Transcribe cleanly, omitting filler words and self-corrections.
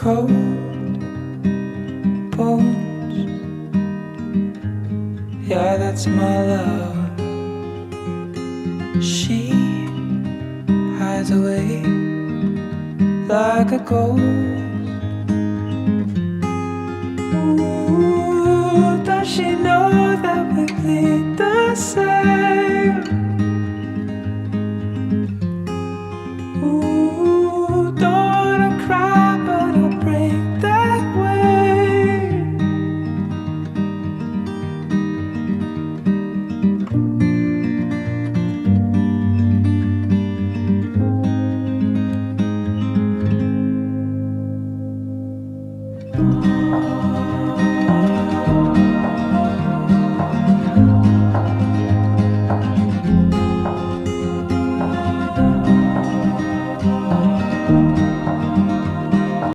cold bones. Yeah, that's my love. She hides away like a ghost. Ooh, does she know that we bleed the same? Ooh, don't wanna cry, but I'll break that way.